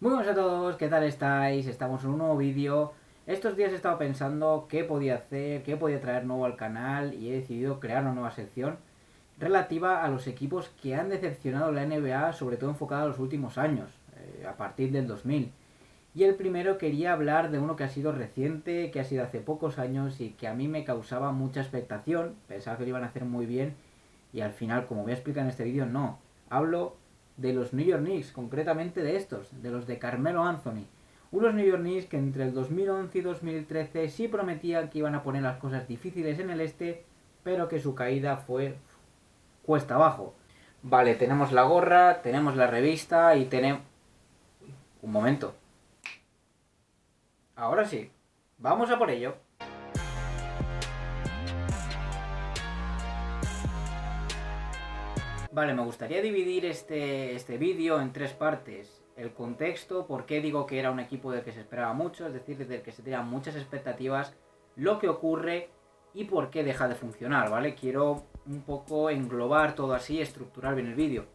Muy buenas a todos, ¿qué tal estáis? Estamos en un nuevo vídeo. Estos días he estado pensando qué podía hacer, qué podía traer nuevo al canal y he decidido crear una nueva sección relativa a los equipos que han decepcionado la NBA, sobre todo enfocada a los últimos años, a partir del 2000. Y el primero quería hablar de uno que ha sido reciente, que ha sido hace pocos años y que a mí me causaba mucha expectación. Pensaba que lo iban a hacer muy bien y al final, como voy a explicar en este vídeo, no. Hablo de los New York Knicks, concretamente de estos, de los de Carmelo Anthony. Unos New York Knicks que entre el 2011 y 2013 sí prometían que iban a poner las cosas difíciles en el este, pero que su caída fue cuesta abajo. Vale, tenemos la gorra, tenemos la revista y tenemos... Un momento. Ahora sí, vamos a por ello. Vale, me gustaría dividir este vídeo en tres partes. El contexto, por qué digo que era un equipo del que se esperaba mucho, es decir, del que se tenían muchas expectativas, lo que ocurre y por qué deja de funcionar, ¿vale? Quiero un poco englobar todo así, estructurar bien el vídeo.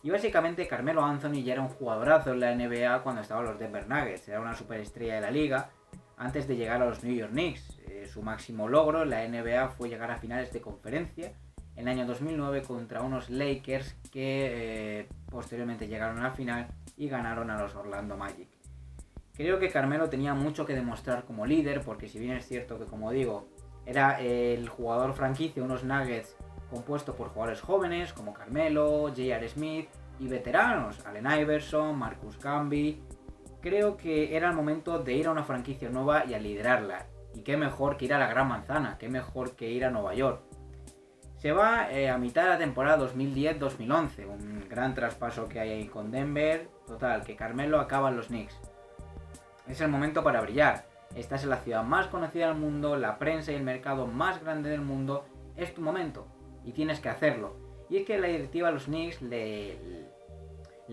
Y básicamente Carmelo Anthony ya era un jugadorazo en la NBA cuando estaba en los Denver Nuggets, era una superestrella de la liga antes de llegar a los New York Knicks. Su máximo logro en la NBA fue llegar a finales de conferencia en el año 2009 contra unos Lakers que posteriormente llegaron a la final y ganaron a los Orlando Magic. Creo que Carmelo tenía mucho que demostrar como líder, porque si bien es cierto que, como digo, era el jugador franquicia de unos Nuggets compuesto por jugadores jóvenes como Carmelo, J.R. Smith y veteranos, Allen Iverson, Marcus Camby, creo que era el momento de ir a una franquicia nueva y a liderarla. Y qué mejor que ir a la Gran Manzana, qué mejor que ir a Nueva York. Se va a mitad de la temporada 2010-2011, un gran traspaso que hay ahí con Denver. Total, que Carmelo acaba en los Knicks. Es el momento para brillar. Estás en la ciudad más conocida del mundo, la prensa y el mercado más grande del mundo. Es tu momento y tienes que hacerlo. Y es que la directiva de los Knicks le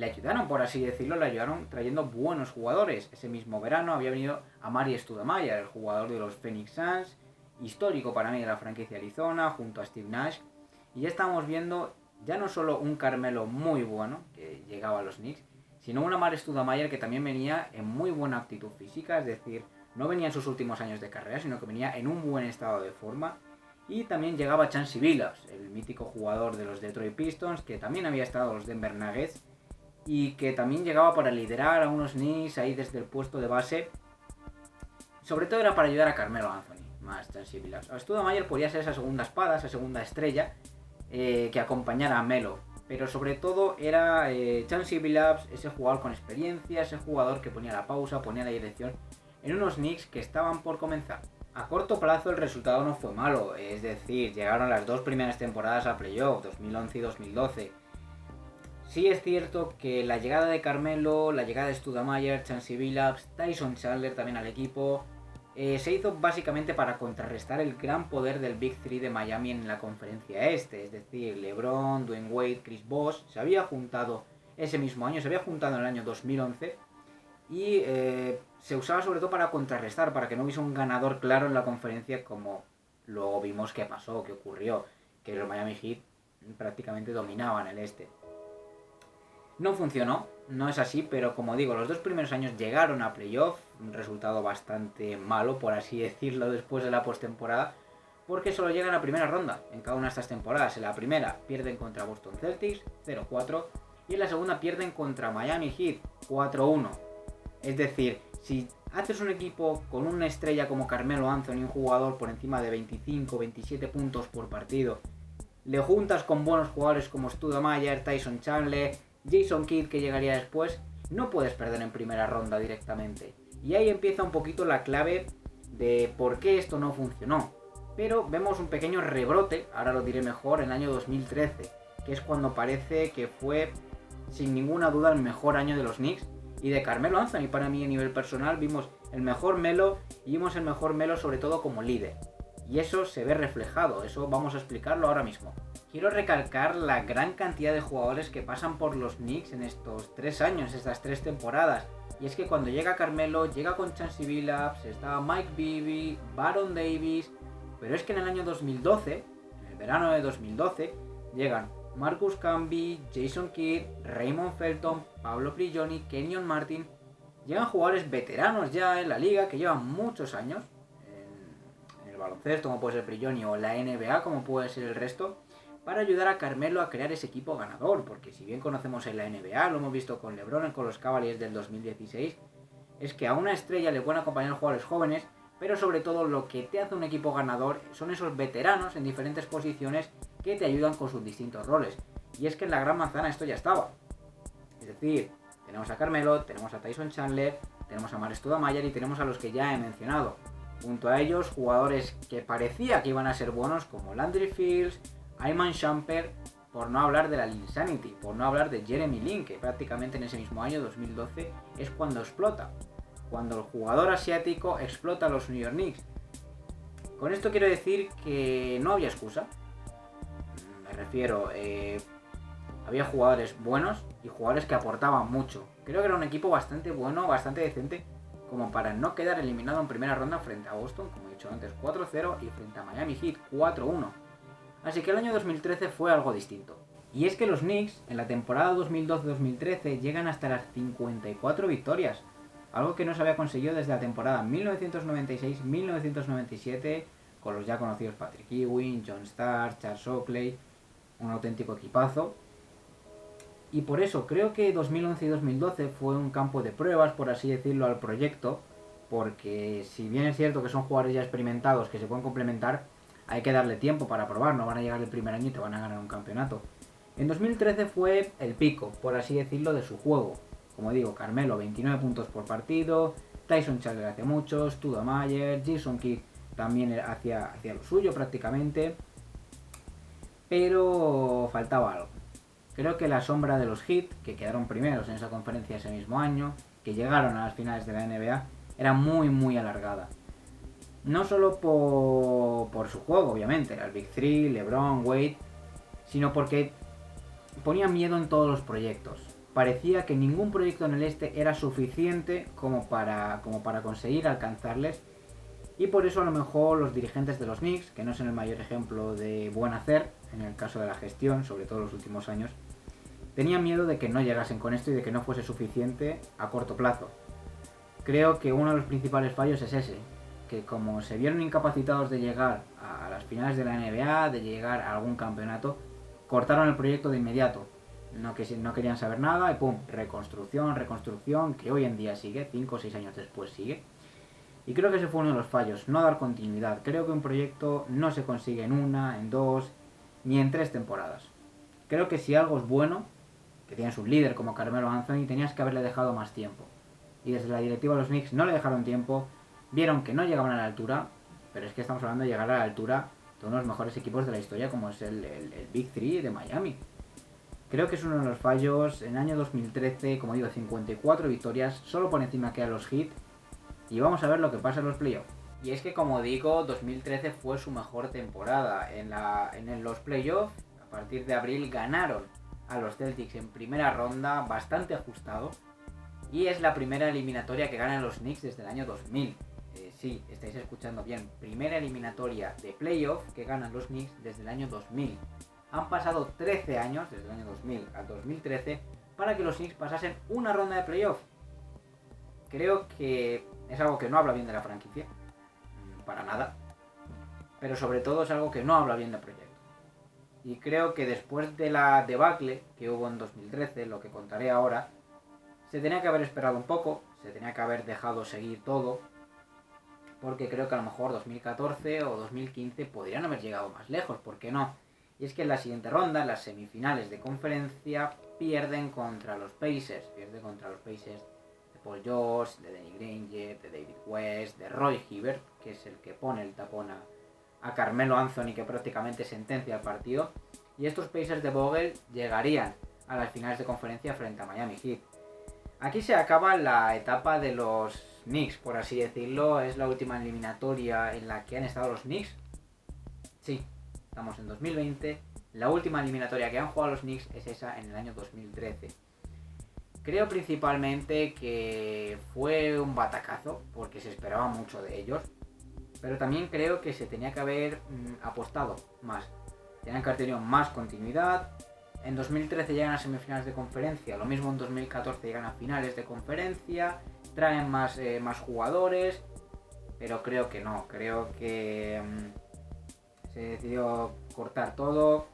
ayudaron, por así decirlo, le ayudaron trayendo buenos jugadores. Ese mismo verano había venido Amar'e Stoudemire, el jugador de los Phoenix Suns, histórico para mí de la franquicia Arizona, junto a Steve Nash. Y ya estábamos viendo ya no solo un Carmelo muy bueno, que llegaba a los Knicks, sino un Amar'e Stoudemire que también venía en muy buena actitud física, es decir, no venía en sus últimos años de carrera, sino que venía en un buen estado de forma. Y también llegaba Chauncey Billups, el mítico jugador de los Detroit Pistons, que también había estado en los Denver Nuggets, y que también llegaba para liderar a unos Knicks ahí desde el puesto de base. Sobre todo era para ayudar a Carmelo Anthony, más Chauncey Billups. Stoudemire podía ser esa segunda espada, esa segunda estrella que acompañara a Melo. Pero sobre todo era Chauncey Billups, ese jugador con experiencia, ese jugador que ponía la pausa, ponía la dirección en unos Knicks que estaban por comenzar. A corto plazo el resultado no fue malo, es decir, llegaron las dos primeras temporadas a playoff, 2011 y 2012. Sí es cierto que la llegada de Carmelo, la llegada de Stoudemire, Chauncey Billups, Tyson Chandler también al equipo, se hizo básicamente para contrarrestar el gran poder del Big Three de Miami en la conferencia este, es decir, LeBron, Dwayne Wade, Chris Bosh, se había juntado ese mismo año, se había juntado en el año 2011 y se usaba sobre todo para contrarrestar, para que no hubiese un ganador claro en la conferencia como luego vimos que pasó, que ocurrió, que los Miami Heat prácticamente dominaban el este. No funcionó, no es así, pero como digo, los dos primeros años llegaron a playoff, un resultado bastante malo, por así decirlo, después de la postemporada, porque solo llegan a primera ronda en cada una de estas temporadas. En la primera pierden contra Boston Celtics, 0-4, y en la segunda pierden contra Miami Heat, 4-1. Es decir, si haces un equipo con una estrella como Carmelo Anthony, un jugador por encima de 25-27 puntos por partido, le juntas con buenos jugadores como Stoudemire, Tyson Chandler, Jason Kidd, que llegaría después, no puedes perder en primera ronda directamente. Y ahí empieza un poquito la clave de por qué esto no funcionó. Pero vemos un pequeño rebrote, ahora lo diré mejor, en el año 2013, que es cuando parece que fue sin ninguna duda el mejor año de los Knicks y de Carmelo Anthony. Para mí a nivel personal vimos el mejor Melo y vimos el mejor Melo sobre todo como líder. Y eso se ve reflejado, eso vamos a explicarlo ahora mismo. Quiero recalcar la gran cantidad de jugadores que pasan por los Knicks en estos 3 años, estas 3 temporadas. Y es que cuando llega Carmelo, llega con Chauncey Billups, está Mike Bibby, Baron Davis, pero es que en el año 2012, en el verano de 2012, llegan Marcus Camby, Jason Kidd, Raymond Felton, Pablo Prigioni, Kenyon Martin Llegan jugadores veteranos ya en la liga que llevan muchos años en el baloncesto, como puede ser Prigioni, o la NBA, como puede ser el resto, para ayudar a Carmelo a crear ese equipo ganador. Porque si bien conocemos en la NBA, lo hemos visto con LeBron, con los Cavaliers del 2016, es que a una estrella le pueden acompañar jugadores jóvenes, pero sobre todo lo que te hace un equipo ganador son esos veteranos en diferentes posiciones que te ayudan con sus distintos roles. Y es que en la Gran Manzana esto ya estaba. Es decir, tenemos a Carmelo, tenemos a Tyson Chandler, tenemos a Mark Stoudemire y tenemos a los que ya he mencionado. Junto a ellos, jugadores que parecía que iban a ser buenos como Landry Fields, Iman Shumpert, por no hablar de la Linsanity, por no hablar de Jeremy Lin, que prácticamente en ese mismo año, 2012, es cuando explota. Cuando el jugador asiático explota a los New York Knicks. Con esto quiero decir que no había excusa. Me refiero, había jugadores buenos y jugadores que aportaban mucho. Creo que era un equipo bastante bueno, bastante decente, como para no quedar eliminado en primera ronda frente a Boston, como he dicho antes, 4-0, y frente a Miami Heat, 4-1. Así que el año 2013 fue algo distinto. Y es que los Knicks, en la temporada 2012-2013, llegan hasta las 54 victorias. Algo que no se había conseguido desde la temporada 1996-1997, con los ya conocidos Patrick Ewing, John Starks, Charles Oakley, un auténtico equipazo. Y por eso creo que 2011 y 2012 fue un campo de pruebas, por así decirlo, al proyecto, porque si bien es cierto que son jugadores ya experimentados que se pueden complementar, hay que darle tiempo para probar, no van a llegar el primer año y te van a ganar un campeonato. En 2013 fue el pico, por así decirlo, de su juego. Como digo, Carmelo 29 puntos por partido, Tyson Chandler hace muchos, Stoudemire, Jason Kidd también hacía lo suyo prácticamente, pero faltaba algo. Creo que la sombra de los Heat, que quedaron primeros en esa conferencia ese mismo año, que llegaron a las finales de la NBA, era muy alargada. No solo por su juego, obviamente, era el Big Three, LeBron, Wade, sino porque ponía miedo en todos los proyectos. Parecía que ningún proyecto en el este era suficiente como para conseguir alcanzarles, y por eso a lo mejor los dirigentes de los Knicks, que no son el mayor ejemplo de buen hacer en el caso de la gestión, sobre todo en los últimos años, tenían miedo de que no llegasen con esto y de que no fuese suficiente a corto plazo. Creo que uno de los principales fallos es ese, que como se vieron incapacitados de llegar a las finales de la NBA, de llegar a algún campeonato, cortaron el proyecto de inmediato. No querían saber nada y pum, reconstrucción, que hoy en día sigue, 5 o 6 años después sigue. Y creo que ese fue uno de los fallos, no dar continuidad. Creo que un proyecto no se consigue en una, en dos, ni en 3 temporadas. Creo que si algo es bueno, que tienes un líder como Carmelo Anthony, tenías que haberle dejado más tiempo. Y desde la directiva de los Knicks no le dejaron tiempo, vieron que no llegaban a la altura, pero es que estamos hablando de llegar a la altura de uno de los mejores equipos de la historia, como es el Big Three de Miami. Creo que es uno de los fallos. En el año 2013, como digo, 54 victorias, solo por encima quedan los Heat. Y vamos a ver lo que pasa en los playoffs. Y es que, como digo, 2013 fue su mejor temporada. En los playoffs, a partir de abril, ganaron a los Celtics en primera ronda, bastante ajustado. Y es la primera eliminatoria que ganan los Knicks desde el año 2000. Sí, estáis escuchando bien. Primera eliminatoria de playoff que ganan los Knicks desde el año 2000. Han pasado 13 años, desde el año 2000 al 2013, para que los Knicks pasasen una ronda de playoff. Creo que es algo que no habla bien de la franquicia, para nada, pero sobre todo es algo que no habla bien del proyecto. Y creo que después de la debacle que hubo en 2013, lo que contaré ahora, se tenía que haber esperado un poco, se tenía que haber dejado seguir todo, porque creo que a lo mejor 2014 o 2015 podrían haber llegado más lejos, ¿por qué no? Y es que en la siguiente ronda, en las semifinales de conferencia, pierden contra los Pacers, de Paul George, de Danny Granger, de David West, de Roy Hibbert, que es el que pone el tapón a Carmelo Anthony, que prácticamente sentencia el partido, y estos Pacers de Vogel llegarían a las finales de conferencia frente a Miami Heat. Aquí se acaba la etapa de los Knicks, por así decirlo. Es la última eliminatoria en la que han estado los Knicks. Sí, estamos en 2020. La última eliminatoria que han jugado los Knicks es esa en el año 2013. Creo principalmente que fue un batacazo, porque se esperaba mucho de ellos. Pero también creo que se tenía que haber apostado más. Tenían que haber tenido más continuidad. En 2013 llegan a semifinales de conferencia, lo mismo en 2014 llegan a finales de conferencia, traen más jugadores, pero creo que no, creo que se decidió cortar todo,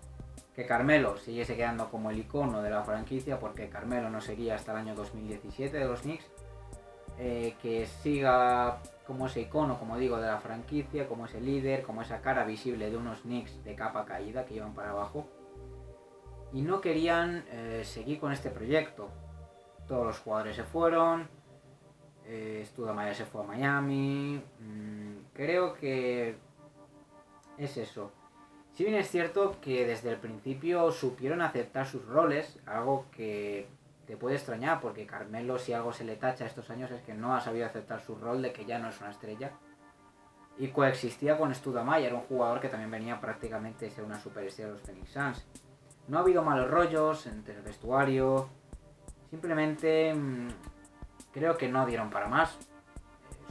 que Carmelo siguiese quedando como el icono de la franquicia, porque Carmelo no seguía hasta el año 2017 de los Knicks, que siga como ese icono, como digo, de la franquicia, como ese líder, como esa cara visible de unos Knicks de capa caída que iban para abajo, y no querían seguir con este proyecto. Todos los jugadores se fueron, Stoudamire se fue a Miami, creo que es eso. Si bien es cierto que desde el principio supieron aceptar sus roles, algo que te puede extrañar, porque Carmelo, si algo se le tacha estos años, es que no ha sabido aceptar su rol de que ya no es una estrella. Y coexistía con Stoudamire, un jugador que también venía prácticamente a ser una superestrella de los Phoenix Suns. No ha habido malos rollos entre el vestuario, simplemente creo que no dieron para más,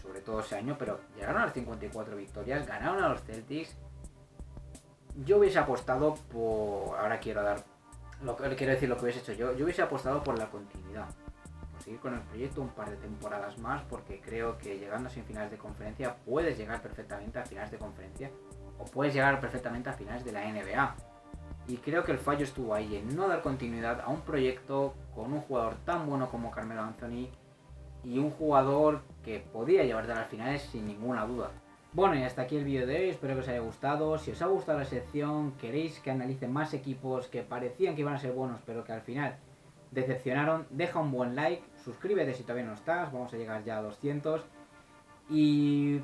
sobre todo ese año, pero llegaron a las 54 victorias, ganaron a los Celtics. Yo hubiese apostado por... Ahora quiero decir lo que hubiese hecho yo. Yo hubiese apostado por la continuidad, por seguir con el proyecto un par de temporadas más, porque creo que llegando a semifinales de conferencia puedes llegar perfectamente a finales de conferencia, o puedes llegar perfectamente a finales de la NBA. Y creo que el fallo estuvo ahí, en no dar continuidad a un proyecto con un jugador tan bueno como Carmelo Anthony y un jugador que podía llevarte a las finales sin ninguna duda. Bueno, y hasta aquí el vídeo de hoy, espero que os haya gustado. Si os ha gustado la sección, queréis que analice más equipos que parecían que iban a ser buenos pero que al final decepcionaron, deja un buen like, suscríbete si todavía no estás, vamos a llegar ya a 200. Y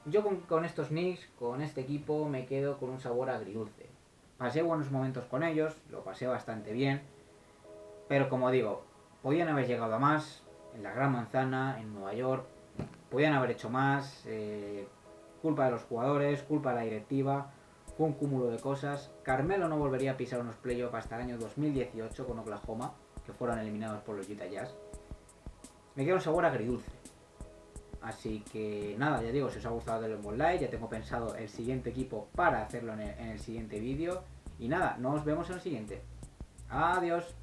yo con estos Knicks, con este equipo, me quedo con un sabor agridulce. Pasé buenos momentos con ellos, lo pasé bastante bien, pero como digo, podían haber llegado a más en la Gran Manzana, en Nueva York, podían haber hecho más, culpa de los jugadores, culpa de la directiva, fue un cúmulo de cosas. Carmelo no volvería a pisar unos playoffs hasta el año 2018 con Oklahoma, que fueron eliminados por los Utah Jazz. Me queda un sabor agridulce. Así que nada, ya digo, si os ha gustado denle un buen like, ya tengo pensado el siguiente equipo para hacerlo en el siguiente vídeo. Y nada, nos vemos en el siguiente. Adiós.